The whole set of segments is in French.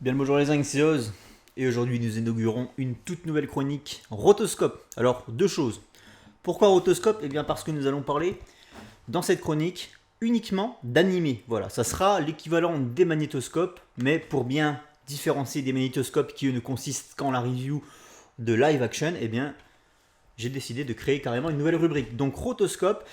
Bien le bonjour les anxieuses, et aujourd'hui nous inaugurons une toute nouvelle chronique Rotoscope. Alors deux choses. Pourquoi Rotoscope? Eh bien parce que nous allons parler dans cette chronique uniquement d'animé. Voilà, ça sera l'équivalent des magnétoscopes, mais pour bien différencier des magnétoscopes qui eux ne consistent qu'en la review de live action, eh bien j'ai décidé de créer carrément une nouvelle rubrique. Donc Rotoscope.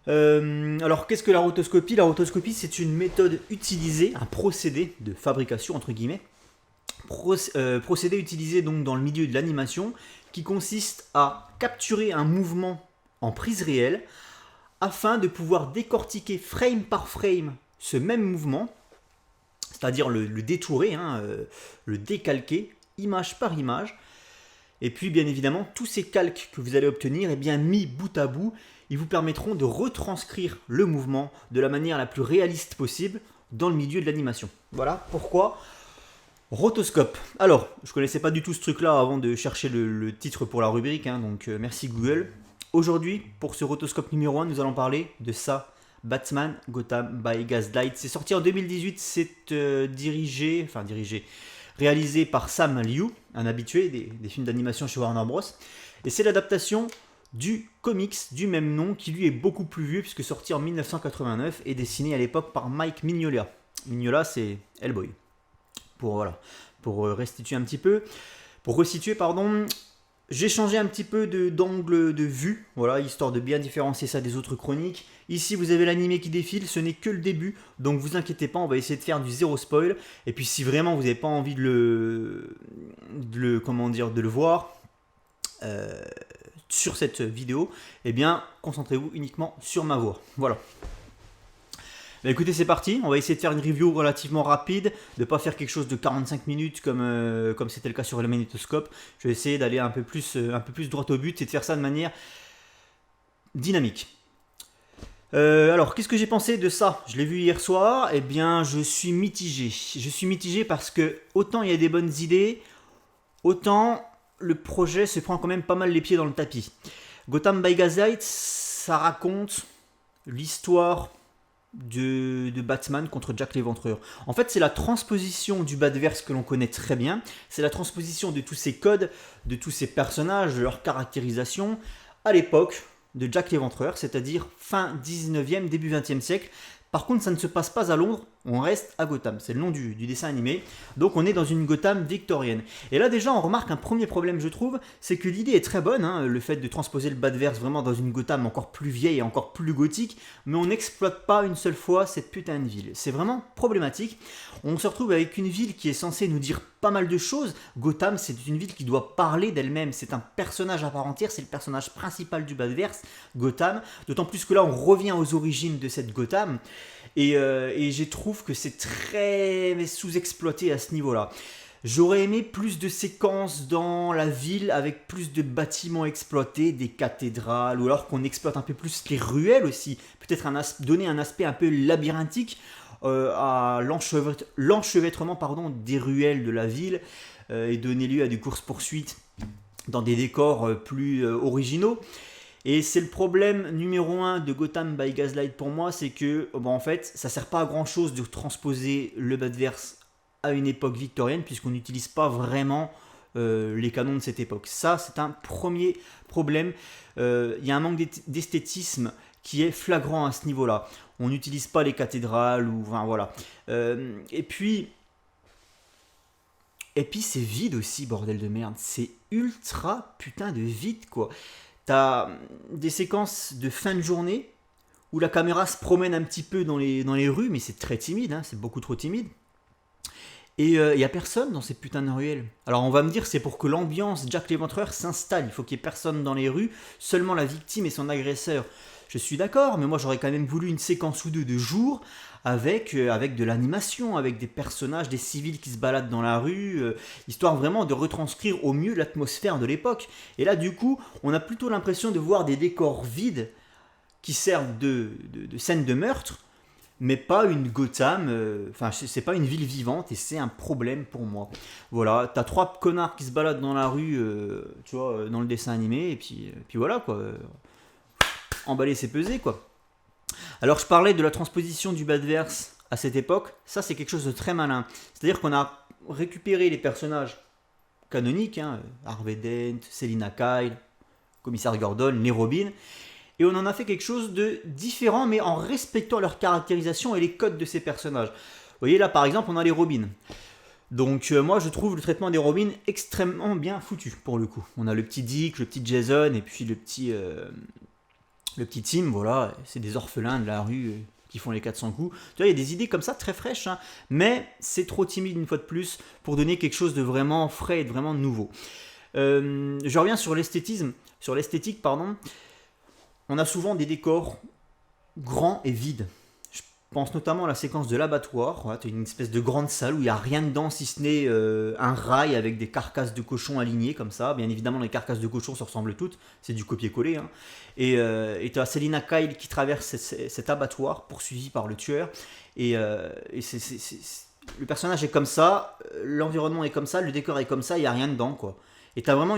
Alors qu'est-ce que la rotoscopie? La rotoscopie c'est une méthode utilisée, un procédé de fabrication entre guillemets, procédé utilisé donc dans le milieu de l'animation qui consiste à capturer un mouvement en prise réelle afin de pouvoir décortiquer frame par frame ce même mouvement, c'est-à-dire le détourer, le décalquer image par image. Et puis bien évidemment, tous ces calques que vous allez obtenir, mis bout à bout, ils vous permettront de retranscrire le mouvement de la manière la plus réaliste possible dans le milieu de l'animation. Voilà pourquoi Rotoscope. Alors, je ne connaissais pas du tout ce truc-là avant de chercher le titre pour la rubrique, donc merci Google. Aujourd'hui, pour ce Rotoscope numéro 1, nous allons parler de ça, Batman Gotham by Gaslight. C'est sorti en 2018, c'est réalisé par Sam Liu, un habitué des films d'animation chez Warner Bros. Et c'est l'adaptation du comics du même nom qui lui est beaucoup plus vieux puisque sorti en 1989 et dessiné à l'époque par Mike Mignola. Mignola c'est Hellboy. Pour restituer un petit peu, pour resituer pardon, j'ai changé un petit peu d'angle de vue, voilà, histoire de bien différencier ça des autres chroniques. Ici vous avez l'animé qui défile, ce n'est que le début, donc vous inquiétez pas, on va essayer de faire du zéro spoil. Et puis si vraiment vous n'avez pas envie de le voir sur cette vidéo, eh bien concentrez-vous uniquement sur ma voix. Voilà. Bah écoutez, c'est parti, on va essayer de faire une review relativement rapide, de ne pas faire quelque chose de 45 minutes comme c'était le cas sur le magnétoscope. Je vais essayer d'aller un peu plus droit au but et de faire ça de manière dynamique. Alors, qu'est-ce que j'ai pensé de ça? Je l'ai vu hier soir, eh bien je suis mitigé. Je suis mitigé parce que autant il y a des bonnes idées, autant le projet se prend quand même pas mal les pieds dans le tapis. Gotham by Gaslight, ça raconte l'histoire de Batman contre Jack l'Éventreur. En fait, c'est la transposition du Batverse que l'on connaît très bien. C'est la transposition de tous ces codes, de tous ces personnages, de leur caractérisation à l'époque de Jack l'Éventreur, c'est-à-dire fin 19e, début 20e siècle. Par contre, ça ne se passe pas à Londres, on reste à Gotham. C'est le nom du dessin animé. Donc on est dans une Gotham victorienne. Et là déjà, on remarque un premier problème, je trouve, c'est que l'idée est très bonne, le fait de transposer le Batverse vraiment dans une Gotham encore plus vieille et encore plus gothique, mais on n'exploite pas une seule fois cette putain de ville. C'est vraiment problématique. On se retrouve avec une ville qui est censée nous dire pas mal de choses. Gotham, c'est une ville qui doit parler d'elle-même. C'est un personnage à part entière, c'est le personnage principal du Batverse, Gotham. D'autant plus que là, on revient aux origines de cette Gotham. Et je trouve que c'est très sous-exploité à ce niveau-là. J'aurais aimé plus de séquences dans la ville avec plus de bâtiments exploités, des cathédrales, ou alors qu'on exploite un peu plus les ruelles aussi. Peut-être donner un aspect un peu labyrinthique à l'enchevêtrement des ruelles de la ville et donner lieu à des courses-poursuites dans des décors plus originaux. Et c'est le problème numéro 1 de Gotham by Gaslight pour moi, c'est que en fait, ça sert pas à grand chose de transposer le Batverse à une époque victorienne, puisqu'on n'utilise pas vraiment les canons de cette époque. Ça, c'est un premier problème. Il y a un manque d'esthétisme qui est flagrant à ce niveau-là. On n'utilise pas les cathédrales, voilà. Et puis c'est vide aussi, bordel de merde. C'est ultra putain de vide, quoi. T'as des séquences de fin de journée où la caméra se promène un petit peu dans les rues, mais c'est très timide, c'est beaucoup trop timide. Et il n'y a personne dans ces putains de ruelles. Alors on va me dire c'est pour que l'ambiance Jack l'Éventreur s'installe. Il faut qu'il n'y ait personne dans les rues, seulement la victime et son agresseur. Je suis d'accord, mais moi j'aurais quand même voulu une séquence ou deux de jour avec de l'animation, avec des personnages, des civils qui se baladent dans la rue, histoire vraiment de retranscrire au mieux l'atmosphère de l'époque. Et là du coup, on a plutôt l'impression de voir des décors vides qui servent de scène de meurtre, mais pas une Gotham, c'est pas une ville vivante et c'est un problème pour moi. Voilà, t'as 3 connards qui se baladent dans la rue, dans le dessin animé, et puis voilà quoi. Emballer c'est peser quoi. Alors je parlais de la transposition du Batverse à cette époque, ça c'est quelque chose de très malin. C'est-à-dire qu'on a récupéré les personnages canoniques, hein, Harvey Dent, Selina Kyle, Commissaire Gordon, les Robins, et on en a fait quelque chose de différent, mais en respectant leur caractérisation et les codes de ces personnages. Vous voyez là par exemple, on a les Robins. Donc moi je trouve le traitement des Robins extrêmement bien foutu pour le coup. On a le petit Dick, le petit Jason et puis le petit Tim, voilà, c'est des orphelins de la rue qui font les 400 coups. Tu vois, il y a des idées comme ça très fraîches, hein, mais c'est trop timide une fois de plus pour donner quelque chose de vraiment frais et de vraiment nouveau. Je reviens sur l'esthétique, pardon. On a souvent des décors grands et vides. Je pense notamment à la séquence de l'abattoir. Voilà, tu as une espèce de grande salle où il n'y a rien dedans si ce n'est un rail avec des carcasses de cochons alignées comme ça. Bien évidemment, les carcasses de cochons se ressemblent toutes. C'est du copier-coller. Hein. Et tu as Selina Kyle qui traverse cet abattoir poursuivi par le tueur. Et le personnage est comme ça, l'environnement est comme ça, le décor est comme ça, il n'y a rien dedans, quoi. Et tu as vraiment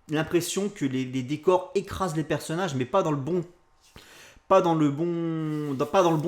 l'impression que les décors écrasent les personnages, mais pas dans le bon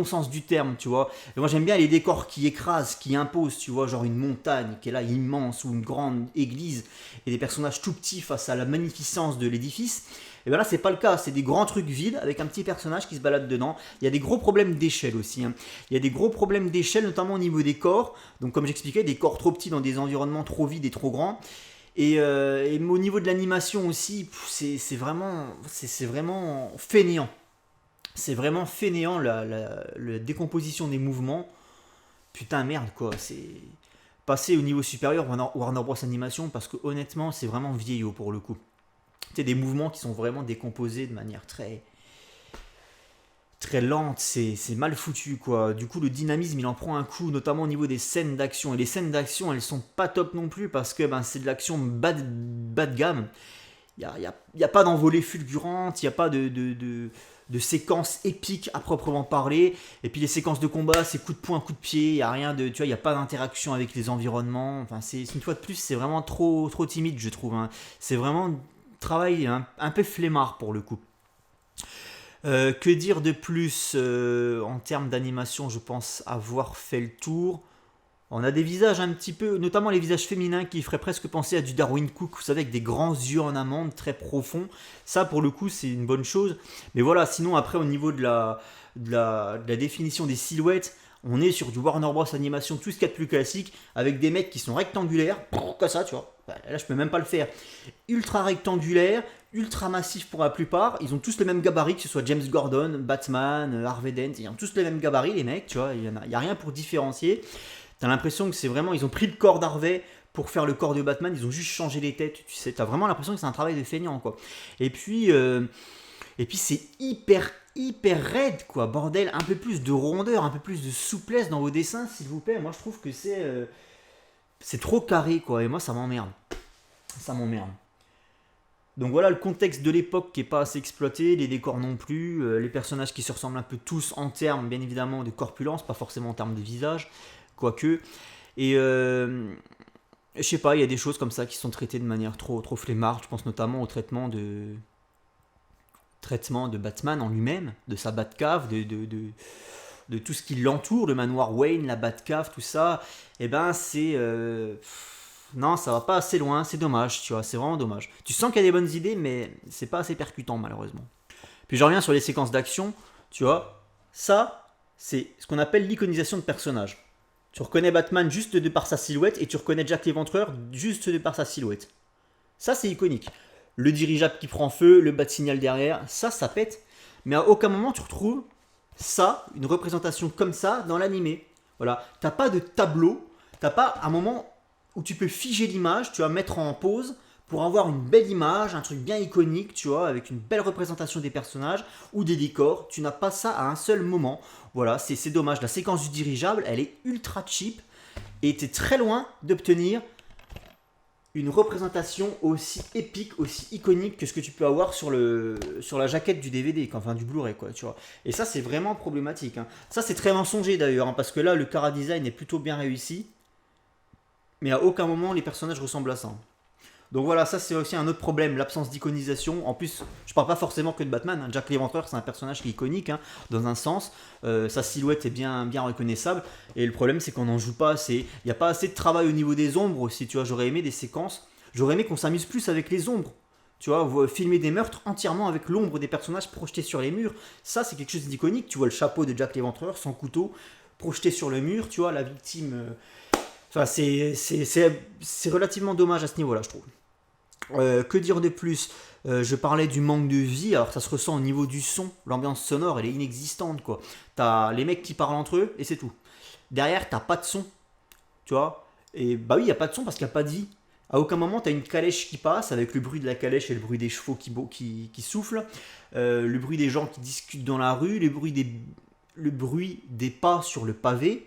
sens du terme, tu vois. Et moi j'aime bien les décors qui écrasent, qui imposent, tu vois, genre une montagne qui est là immense ou une grande église et des personnages tout petits face à la magnificence de l'édifice. Et bien là c'est pas le cas, c'est des grands trucs vides avec un petit personnage qui se balade dedans. Il y a des gros problèmes d'échelle aussi, hein. Il y a des gros problèmes d'échelle notamment au niveau des corps. Donc comme j'expliquais, des corps trop petits dans des environnements trop vides et trop grands. Et au niveau de l'animation aussi, c'est vraiment fainéant. C'est vraiment fainéant la décomposition des mouvements. Putain, merde quoi. C'est passer au niveau supérieur Warner Bros Animation parce que honnêtement, c'est vraiment vieillot pour le coup. C'est des mouvements qui sont vraiment décomposés de manière très lente, c'est mal foutu quoi. Du coup, le dynamisme il en prend un coup, notamment au niveau des scènes d'action. Et les scènes d'action elles sont pas top non plus parce que c'est de l'action bas de gamme. Il n'y a pas d'envolée fulgurante, il n'y a pas de séquences épiques à proprement parler. Et puis les séquences de combat, c'est coup de poing, coup de pied, il n'y a rien de. Tu vois, il n'y a pas d'interaction avec les environnements. Enfin, une fois de plus, c'est vraiment trop timide, je trouve. Hein. C'est vraiment un travail un peu flemmard pour le coup. Que dire de plus en termes d'animation, je pense avoir fait le tour. On a des visages un petit peu, notamment les visages féminins qui feraient presque penser à du Darwin Cook, vous savez, avec des grands yeux en amande très profonds. Ça, pour le coup, c'est une bonne chose. Mais voilà, sinon, après, au niveau de la définition des silhouettes, on est sur du Warner Bros Animation, tout ce qu'il y a de plus classique, avec des mecs qui sont rectangulaires, comme ça, tu vois. Là, je peux même pas le faire. Ultra rectangulaire, ultra massif pour la plupart. Ils ont tous le même gabarit, que ce soit James Gordon, Batman, Harvey Dent. Ils ont tous le même gabarit, les mecs, tu vois. Il y a rien pour différencier. T'as l'impression que c'est vraiment. Ils ont pris le corps d'Harvey pour faire le corps de Batman. Ils ont juste changé les têtes. Tu sais, t'as vraiment l'impression que c'est un travail de feignant, quoi. Et puis c'est hyper raide, quoi. Bordel, un peu plus de rondeur, un peu plus de souplesse dans vos dessins, s'il vous plaît. Moi, je trouve que c'est trop carré, quoi. Et moi, ça m'emmerde. Ça m'emmerde. Donc voilà le contexte de l'époque qui n'est pas assez exploité, les décors non plus, les personnages qui se ressemblent un peu tous en termes bien évidemment de corpulence, pas forcément en termes de visage, quoique. Et je sais pas, il y a des choses comme ça qui sont traitées de manière trop flemmarde. Je pense notamment au traitement de Batman en lui-même, de sa Batcave, de tout ce qui l'entoure, le manoir Wayne, la Batcave, tout ça. Et ben c'est non, ça va pas assez loin, c'est dommage, tu vois, c'est vraiment dommage. Tu sens qu'il y a des bonnes idées, mais c'est pas assez percutant, malheureusement. Puis je reviens sur les séquences d'action, tu vois, ça, c'est ce qu'on appelle l'iconisation de personnages. Tu reconnais Batman juste de par sa silhouette, et tu reconnais Jack l'Éventreur juste de par sa silhouette. Ça, c'est iconique. Le dirigeable qui prend feu, le bat-signal derrière, ça pète. Mais à aucun moment tu retrouves ça, une représentation comme ça, dans l'animé. Voilà, t'as pas de tableau, t'as pas un moment où tu peux figer l'image, tu vas mettre en pause pour avoir une belle image, un truc bien iconique, tu vois, avec une belle représentation des personnages ou des décors. Tu n'as pas ça à un seul moment. Voilà, c'est dommage. La séquence du dirigeable, elle est ultra cheap et tu es très loin d'obtenir une représentation aussi épique, aussi iconique que ce que tu peux avoir sur la jaquette du DVD, enfin du Blu-ray, quoi, tu vois. Et ça, c'est vraiment problématique. Hein. Ça, c'est très mensonger d'ailleurs, hein, parce que là, le chara-design est plutôt bien réussi. Mais à aucun moment les personnages ressemblent à ça. Donc voilà, ça c'est aussi un autre problème, l'absence d'iconisation. En plus, je parle pas forcément que de Batman, hein. Jack l'Éventreur, c'est un personnage qui est iconique, hein, dans un sens. Sa silhouette est bien reconnaissable. Et le problème, c'est qu'on n'en joue pas assez. Il n'y a pas assez de travail au niveau des ombres aussi, tu vois. J'aurais aimé des séquences. J'aurais aimé qu'on s'amuse plus avec les ombres. Tu vois, filmer des meurtres entièrement avec l'ombre des personnages projetés sur les murs. Ça, c'est quelque chose d'iconique. Tu vois le chapeau de Jack l'Éventreur, son couteau, projeté sur le mur. Tu vois, la victime. Enfin, c'est relativement dommage à ce niveau-là, je trouve. Que dire de plus? Je parlais du manque de vie, alors ça se ressent au niveau du son, l'ambiance sonore elle est inexistante quoi. T'as les mecs qui parlent entre eux et c'est tout. Derrière t'as pas de son, tu vois. Et bah oui, il y a pas de son parce qu'il n'y a pas de vie. À aucun moment t'as une calèche qui passe avec le bruit de la calèche et le bruit des chevaux qui soufflent, le bruit des gens qui discutent dans la rue, le bruit des pas sur le pavé.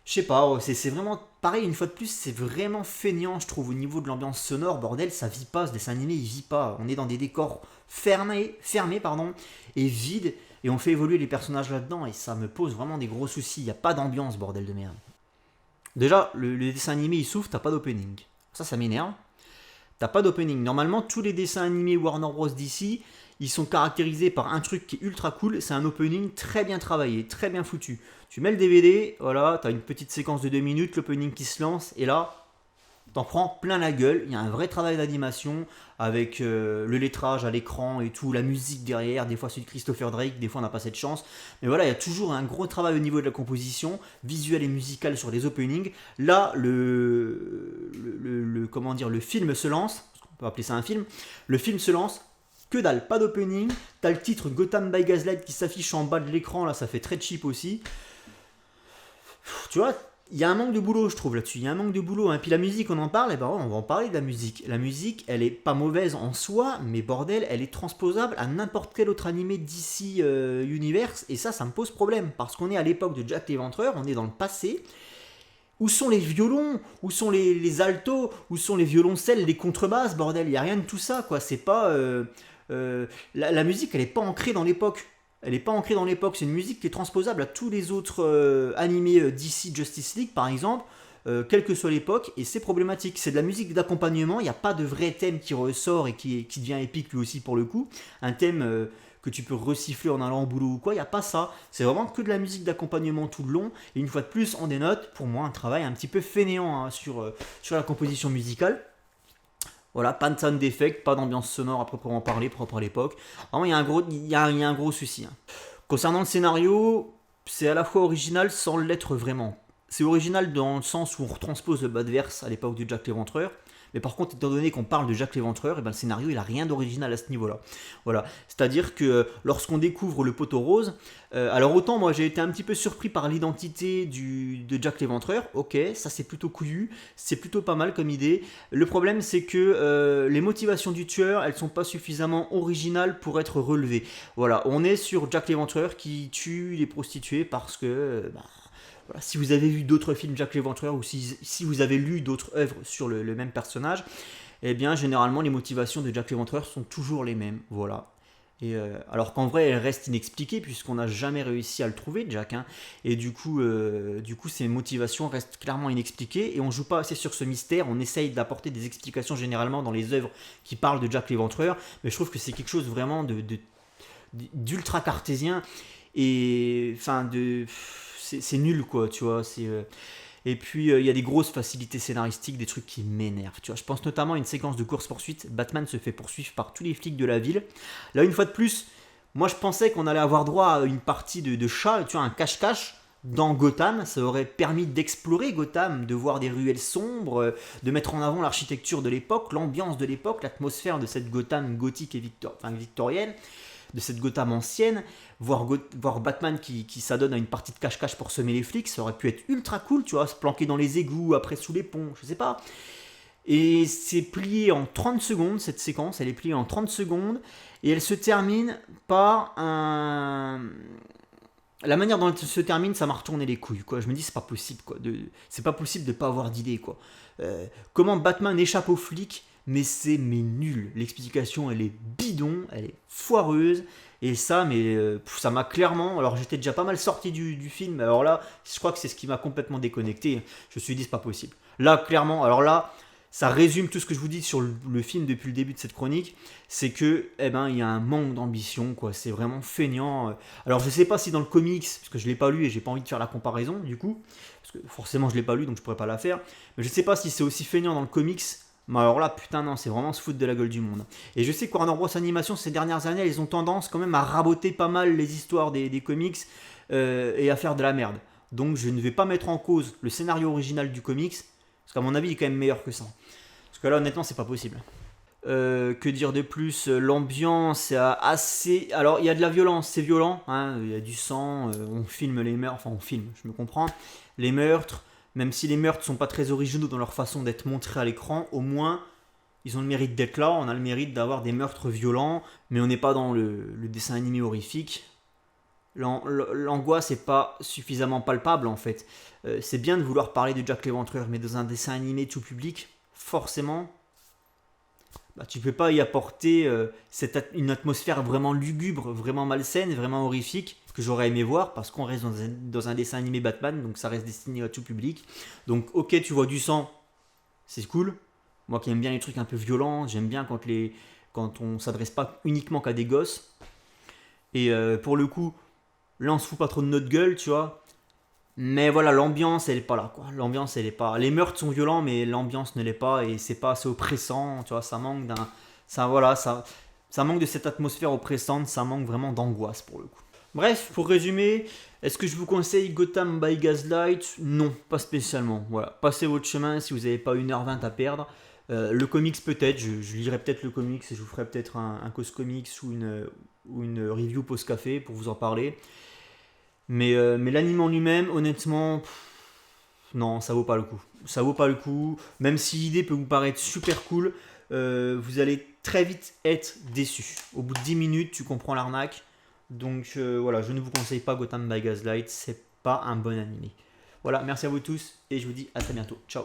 Je sais pas, c'est vraiment pareil, une fois de plus, c'est vraiment feignant, je trouve, au niveau de l'ambiance sonore, bordel, ça vit pas, ce dessin animé, il vit pas. On est dans des décors fermés pardon, et vides, et on fait évoluer les personnages là-dedans, et ça me pose vraiment des gros soucis. Il n'y a pas d'ambiance, bordel de merde. Déjà, le dessin animé, il souffre, t'as pas d'opening. Ça m'énerve. T'as pas d'opening. Normalement, tous les dessins animés Warner Bros. DC, ils sont caractérisés par un truc qui est ultra cool, c'est un opening très bien travaillé, très bien foutu. Tu mets le DVD, voilà, t'as une petite séquence de 2 minutes, l'opening qui se lance, et là, t'en prends plein la gueule. Il y a un vrai travail d'animation avec le lettrage à l'écran et tout, la musique derrière. Des fois, c'est de Christopher Drake, des fois, on n'a pas cette chance. Mais voilà, il y a toujours un gros travail au niveau de la composition, visuelle et musicale sur les openings. Là, comment dire, le film se lance, on peut appeler ça un film. Le film se lance. Que dalle, pas d'opening. T'as le titre Gotham by Gaslight qui s'affiche en bas de l'écran, là, ça fait très cheap aussi. Tu vois, il y a un manque de boulot, je trouve, là-dessus. Il y a un manque de boulot. Et puis la musique, on en parle, et ben on va en parler de la musique. La musique, elle est pas mauvaise en soi, mais bordel, elle est transposable à n'importe quel autre animé d'ici Universe. Et ça me pose problème. Parce qu'on est à l'époque de Jack l'Éventreur, on est dans le passé. Où sont les violons? Où sont les altos? Où sont les violoncelles, les contrebasses? Bordel, il n'y a rien de tout ça, quoi. C'est pas. La musique, elle n'est pas ancrée dans l'époque. Elle n'est pas ancrée dans l'époque. C'est une musique qui est transposable à tous les autres animés DC Justice League, par exemple, quelle que soit l'époque, et c'est problématique. C'est de la musique d'accompagnement, il n'y a pas de vrai thème qui ressort et qui devient épique lui aussi pour le coup. Un thème que tu peux resiffler en allant au boulot ou quoi, il n'y a pas ça. C'est vraiment que de la musique d'accompagnement tout le long, et une fois de plus, on dénote, pour moi, un travail un petit peu fainéant hein, sur la composition musicale. Voilà, pas de sound effect, pas d'ambiance sonore à proprement parler, propre à l'époque. Vraiment, il y a un gros souci. Hein. Concernant le scénario, c'est à la fois original sans l'être vraiment. C'est original dans le sens où on retranspose le Batverse à l'époque de Jack l'Éventreur. Mais par contre, étant donné qu'on parle de Jack l'Éventreur, et ben le scénario il a rien d'original à ce niveau-là. Voilà. C'est-à-dire que lorsqu'on découvre le poteau rose, alors autant moi j'ai été un petit peu surpris par l'identité de Jack l'Éventreur, ok, ça c'est plutôt couillu, c'est plutôt pas mal comme idée. Le problème c'est que les motivations du tueur, elles sont pas suffisamment originales pour être relevées. Voilà, on est sur Jack l'Éventreur qui tue les prostituées parce que... voilà, si vous avez vu d'autres films Jack l'Éventreur ou si vous avez lu d'autres œuvres sur le même personnage, eh bien généralement les motivations de Jack l'Éventreur sont toujours les mêmes. Voilà. Et alors qu'en vrai elles restent inexpliquées puisqu'on n'a jamais réussi à le trouver Jack. Hein, et du coup ces motivations restent clairement inexpliquées et on joue pas assez sur ce mystère. On essaye d'apporter des explications généralement dans les œuvres qui parlent de Jack l'Éventreur, mais je trouve que c'est quelque chose vraiment d'ultra cartésien et enfin c'est nul quoi, tu vois. Et puis il y a des grosses facilités scénaristiques, des trucs qui m'énervent. Tu vois, je pense notamment à une séquence de course-poursuite. Batman se fait poursuivre par tous les flics de la ville. Là, une fois de plus, moi je pensais qu'on allait avoir droit à une partie de chat, tu vois, un cache-cache dans Gotham. Ça aurait permis d'explorer Gotham, de voir des ruelles sombres, de mettre en avant l'architecture de l'époque, l'ambiance de l'époque, l'atmosphère de cette Gotham gothique et victorienne, de cette Gotham ancienne, voir Batman qui s'adonne à une partie de cache-cache pour semer les flics, ça aurait pu être ultra cool, tu vois, se planquer dans les égouts, après sous les ponts, je sais pas. Et c'est plié en 30 secondes, cette séquence, elle est pliée en 30 secondes, et elle se termine par un... La manière dont elle se termine, ça m'a retourné les couilles, quoi. Je me dis, c'est pas possible, quoi. C'est pas possible de pas avoir d'idée, quoi. Comment Batman échappe aux flics, mais c'est nul. L'explication, elle est bidon, elle est foireuse. Et ça, ça m'a clairement... Alors, j'étais déjà pas mal sorti du film. Alors là, je crois que c'est ce qui m'a complètement déconnecté. Je me suis dit, c'est pas possible. Là, clairement, alors là, ça résume tout ce que je vous dis sur le film depuis le début de cette chronique, c'est que il y a un manque d'ambition, quoi. C'est vraiment feignant. Alors je sais pas si dans le comics, parce que je l'ai pas lu et j'ai pas envie de faire la comparaison du coup, parce que forcément je l'ai pas lu donc je pourrais pas la faire, mais je sais pas si c'est aussi feignant dans le comics. Mais alors là, putain non, c'est vraiment se foutre de la gueule du monde. Et je sais que Warner Bros Animation ces dernières années, ils ont tendance quand même à raboter pas mal les histoires des comics et à faire de la merde. Donc je ne vais pas mettre en cause le scénario original du comics, parce qu'à mon avis, il est quand même meilleur que ça. Parce que là, honnêtement, c'est pas possible. Que dire de plus? L'ambiance est assez. Alors, il y a de la violence, c'est violent. Hein, il y a du sang, on filme les meurtres. Enfin, on filme, je me comprends. Les meurtres, même si les meurtres sont pas très originaux dans leur façon d'être montrés à l'écran, au moins, ils ont le mérite d'être là. On a le mérite d'avoir des meurtres violents, mais on n'est pas dans le dessin animé horrifique. L'angoisse n'est pas suffisamment palpable en fait. C'est bien de vouloir parler de Jack l'Éventreur, mais dans un dessin animé tout public, forcément, tu peux pas y apporter une atmosphère vraiment lugubre, vraiment malsaine, vraiment horrifique, que j'aurais aimé voir, parce qu'on reste dans un dessin animé Batman, donc ça reste destiné à tout public. Donc ok, tu vois du sang, c'est cool. Moi qui aime bien les trucs un peu violents, j'aime bien quand on s'adresse pas uniquement qu'à des gosses. Et pour le coup, là, on se fout pas trop de notre gueule, tu vois. Mais voilà, l'ambiance, elle est pas là, quoi. L'ambiance, elle est pas. Les meurtres sont violents, mais l'ambiance ne l'est pas et c'est pas assez oppressant, tu vois. Ça manque d'un. Ça manque de cette atmosphère oppressante, ça manque vraiment d'angoisse pour le coup. Bref, pour résumer, est-ce que je vous conseille Gotham by Gaslight? Non, pas spécialement. Voilà, passez votre chemin si vous n'avez pas 1h20 à perdre. Le comics peut-être, je lirai peut-être le comics et je vous ferai peut-être un cause comics ou une review post-café pour vous en parler. Mais l'anime en lui-même, honnêtement, non, ça vaut pas le coup. Ça vaut pas le coup. Même si l'idée peut vous paraître super cool, vous allez très vite être déçu. Au bout de 10 minutes, tu comprends l'arnaque. Donc voilà, je ne vous conseille pas Gotham by Gaslight, c'est pas un bon animé. Voilà, merci à vous tous et je vous dis à très bientôt. Ciao.